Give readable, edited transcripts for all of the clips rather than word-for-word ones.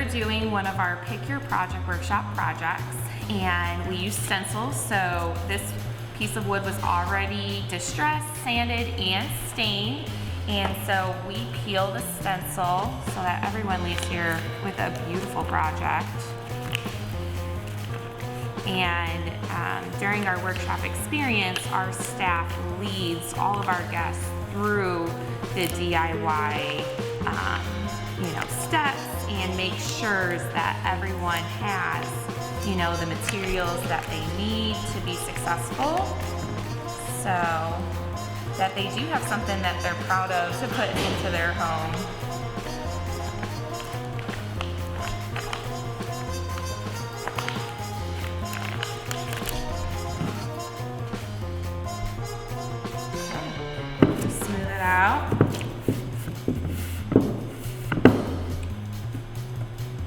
were doing one of our pick your project workshop projects, and we used stencils. So this piece of wood was already distressed, sanded, and stained. And so we peel the stencil so that everyone leaves here with a beautiful project. And during our workshop experience, our staff leads all of our guests through the DIY steps and make sure that everyone has the materials that they need to be successful, so that they do have something that they're proud of to put into their home. Smooth it out.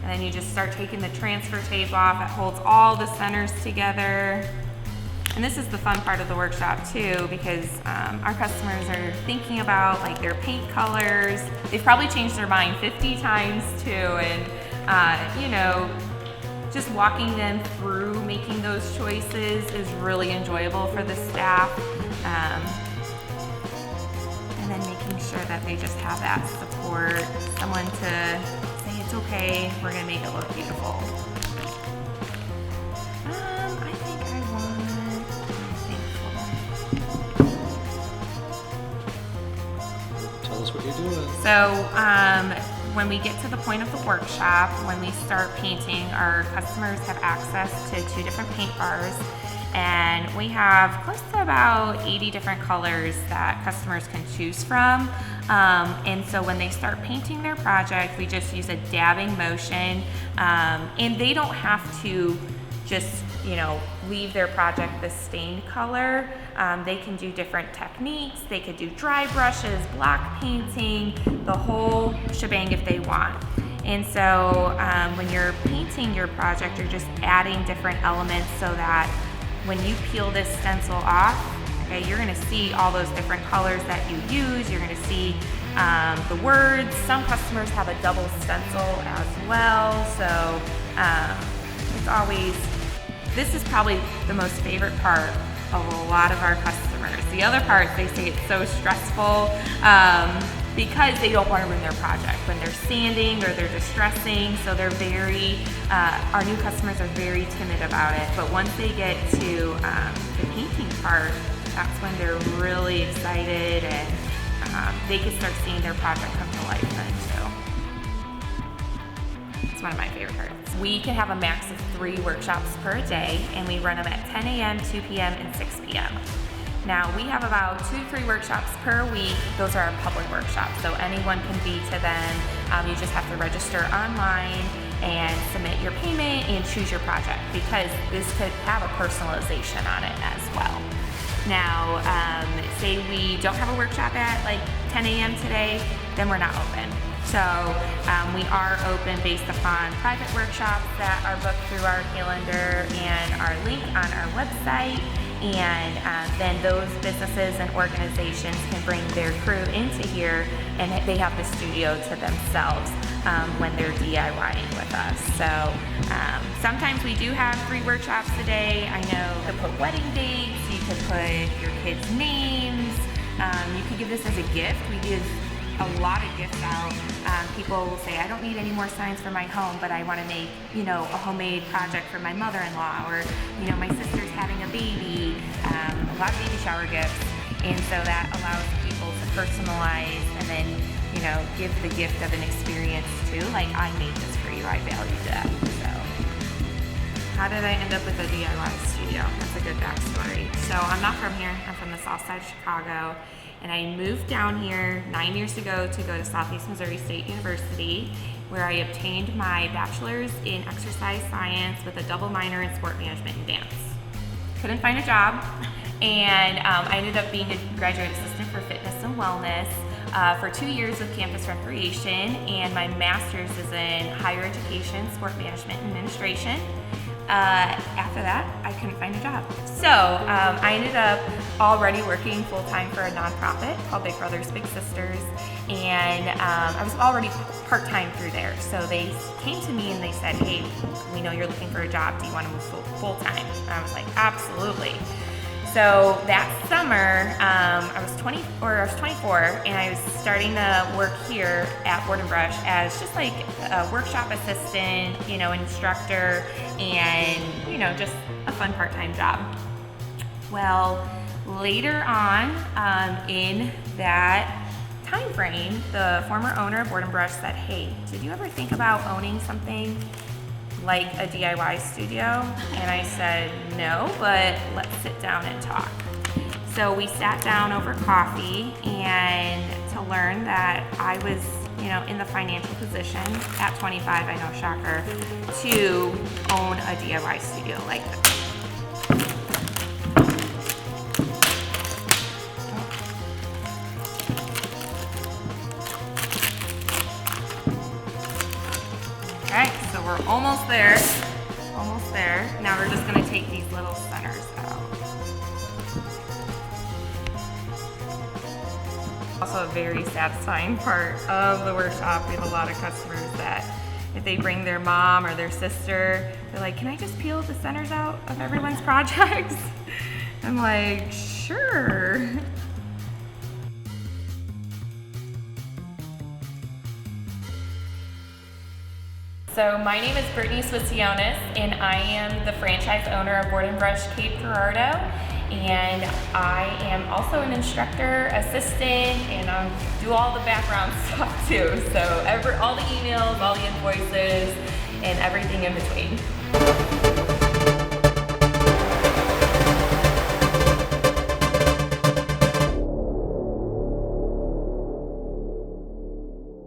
And then you just start taking the transfer tape off. It holds all the centers together. And this is the fun part of the workshop too, because our customers are thinking about like their paint colors. They've probably changed their mind 50 times too, and just walking them through making those choices is really enjoyable for the staff. And then making sure that they just have that support, someone to say it's okay, we're gonna make it look beautiful. What you're doing. So when we get to the point of the workshop, when we start painting, our customers have access to 2 different paint bars, and we have close to about 80 different colors that customers can choose from. And so when they start painting their project, we just use a dabbing motion, and they don't have to just leave their project the stained color. They can do different techniques. They could do dry brushes, block painting, the whole shebang if they want. And so when you're painting your project, you're just adding different elements so that when you peel this stencil off, okay, you're gonna see all those different colors that you use. You're gonna see the words. Some customers have a double stencil as well. So it's always, this is probably the most favorite part of a lot of our customers. The other part, they say it's so stressful because they don't want to ruin their project when they're sanding or they're distressing. So they're very, our new customers are very timid about it. But once they get to the painting part, that's when they're really excited, and they can start seeing their project come to life then too. It's one of my favorite parts. We can have a max of 3 workshops per day, and we run them at 10 a.m., 2 p.m., and 6 p.m. Now, we have about 2 to 3 workshops per week. Those are our public workshops, so anyone can be to them. You just have to register online and submit your payment and choose your project, because this could have a personalization on it as well. Now, say we don't have a workshop at like 10 a.m. today, then we're not open. So we are open based upon private workshops that are booked through our calendar and our link on our website. And then those businesses and organizations can bring their crew into here, and they have the studio to themselves when they're DIYing with us. So sometimes we do have 3 workshops a day. I know you could put wedding dates, you could put your kids' names, you could give this as a gift. We give a lot of gifts out. People will say, I don't need any more signs for my home, but I want to make, a homemade project for my mother-in-law, or, my sister's having a baby, a lot of baby shower gifts. And so that allows people to personalize and then, give the gift of an experience too. Like, I made this for you, I value that. So, how did I end up with a DIY studio? That's a good backstory. So I'm not from here, I'm from the south side of Chicago. And I moved down here 9 years ago to go to Southeast Missouri State University, where I obtained my bachelor's in exercise science with a double minor in sport management and dance. Couldn't find a job, and I ended up being a graduate assistant for fitness and wellness. for 2 years with Campus Recreation, and my master's is in higher education, sport management and administration. After that, I couldn't find a job. So I ended up already working full-time for a nonprofit called Big Brothers Big Sisters, and I was already part-time through there. So they came to me and they said, hey, we know you're looking for a job. Do you want to move full-time? And I was like, absolutely. So that summer, I was 24, and I was starting to work here at Board and Brush as just like a workshop assistant, you know, instructor, and you know, just a fun part-time job. Well, later on in that time frame, the former owner of Board and Brush said, hey, did you ever think about owning something like a DIY studio? And I said, no, but let's sit down and talk. So we sat down over coffee and to learn that I was, you know, in the financial position at 25, I know, shocker, to own a DIY studio like this. Okay, so we're almost there. Almost there. Now we're just going to take these little centers out. Also a very satisfying part of the workshop. We have a lot of customers that if they bring their mom or their sister, they're like, can I just peel the centers out of everyone's projects? I'm like, sure. So my name is Brittany Swissionis, and I am the franchise owner of Board and Brush Cape Girardeau, and I am also an instructor, assistant, and do all the background stuff too. So all the emails, all the invoices, and everything in between.